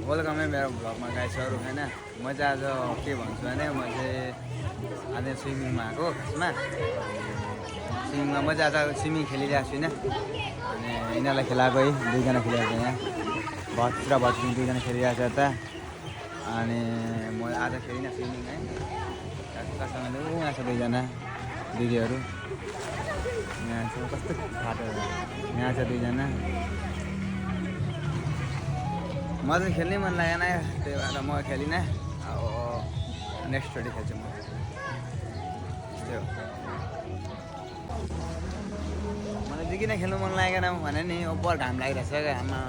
Welcome है मेरो भ्लगमा गाइसहरू होइन। म चाहिँ आज के भन्छु भने म चाहिँ आज स्विमिङमा आएको खासमा। स्विमिङमा म चाहिँ आज स्विमिङ खेलिरहेको छुइनँ अनि यिनीहरूलाई खेलाएको है, दुईजना खेलिरहेको छ यहाँ। भट्ट र भट्टी दुईजना खेलिरहेको छ यता। अनि म आज खेलिनँ स्विमिङ है। कहाँसँग यहाँ छ दुईजना दिदीहरू, यहाँ छ कस्तो फाटो, यहाँ छ दुईजना। म चाहिँ खेल्नै मन लागेन, त्यही भएर म खेलिनँ। अब नेक्स्टचोटि खेल्छु म। त्यस्तै हो, मलाई देखि नै खेल्नु मन लागेन भने नि। ओभर घाम लागिरहेछ क्या घाममा,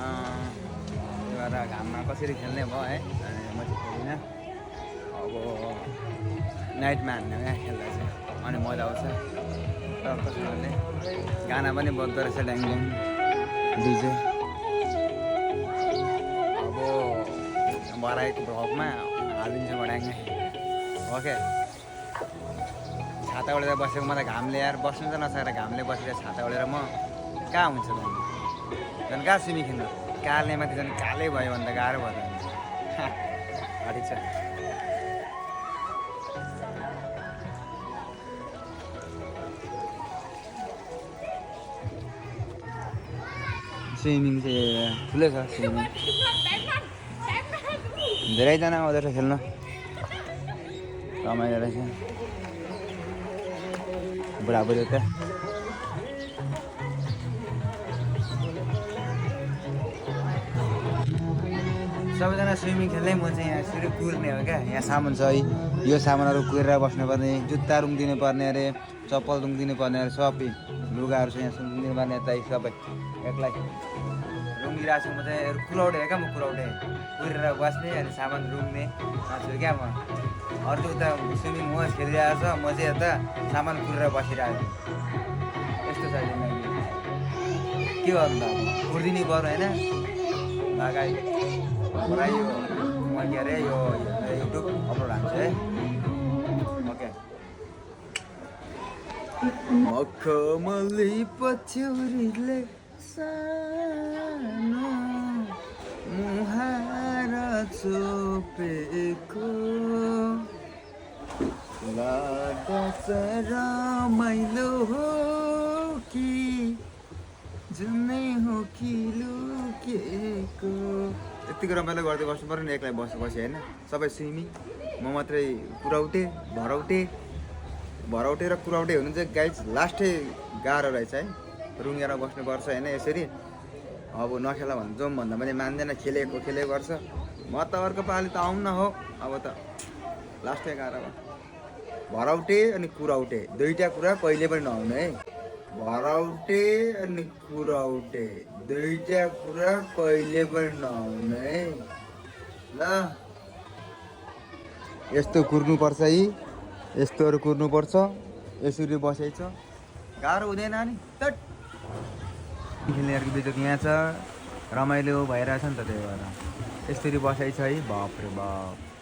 त्यही भएर घाममा कसरी खेल्ने भयो है। अनि म चाहिँ खेलिनँ। अब नाइटमा हान्ने यहाँ खेल्दा चाहिँ अनि मजा आउँछ टक्कसँगले। गाना पनि बज्दो रहेछ ड्याङ ड्याङ डिजे। भराएको भ्लगमा हालिदिन्छु म ड्याङ्गै। ओके, छाता ओढेर बसेको म त घामले यार बस्नु त नसकेर घामले बसेर छाता ओढेर म कहाँ हुन्छ त झन् कहाँ स्विमिङ खेल्नु। काले माथि झन् कालै भयो भने त गाह्रो भयो त। ठिक छ। स्विमिङ चाहिँ ठुलै छ स्विमिङ, धेरैजना आउँदो रहेछ खेल्न, रमाइलो रहेछ। बुढाबुढी त सबैजना स्विमिङ खेल्दै म चाहिँ यहाँ यसरी कुर्ने हो क्या। यहाँ सामान छ है, यो सामानहरू कुरेर बस्नुपर्ने, जुत्ता रुङ्दिनु पर्ने अरे, चप्पल रुङ्दिनु पर्ने अरे, सबै लुगाहरू छ यहाँ रुङ्दिनु पर्ने। यता सबै एक्लै रुङ्गिरहेको छु म चाहिँ। कुराउटे हो क्या म, कुराउटे कुरेर बस्ने अनि सामान रुङ्ने छु क्या म। अरू त उता स्विमिङ म खेलिरहेको छ, म चाहिँ यता सामान कुरेर बसिरहेको छु। यस्तो छ जिन्दगी, के गर्नु त अब कुर्दिनै पर्यो होइन। लगाइ मलाई यो म के अरे यो युट्युब अपलोड हाल्छु है। ओके, मखमली पछ्यौरीले सानो मुहार चोपेको लाग्छ रमाइलो हो कि जुनै हो कि लुकेको। यतिको रमाइलो गर्दै बस्नु पऱ्यो नि एक्लै बसी होइन। सबै स्विमिङ, म मात्रै कुराउटे भराउटे र कुराउटे हुनु चाहिँ गाइज लास्टै गाह्रो रहेछ है। रुङ्गेर बस्नुपर्छ होइन यसरी। अब नखेला भने जाउँ भन्दा पनि मान्दैन, खेलेको गर्छ। म त अर्को पालि त आउँ न हो, अब त लास्टै गाह्रो भयो। भराउटे अनि कुराउटे दुईवटा कुरा कहिले पनि नहुने है। भराउटे अनि कुराउटे दुईवटा कुरा कहिले पनि नहुने है ल। यस्तो कुर्नुपर्छ है, यस्तोहरू कुर्नुपर्छ। यसरी बसेछ गाह्रो हुँदैन नि त। खेल्नेहरूको बिचक यहाँ छ, रमाइलो भइरहेछ नि त, त्यही भएर यसरी बसाइ छ है। बाफ रे बाफ।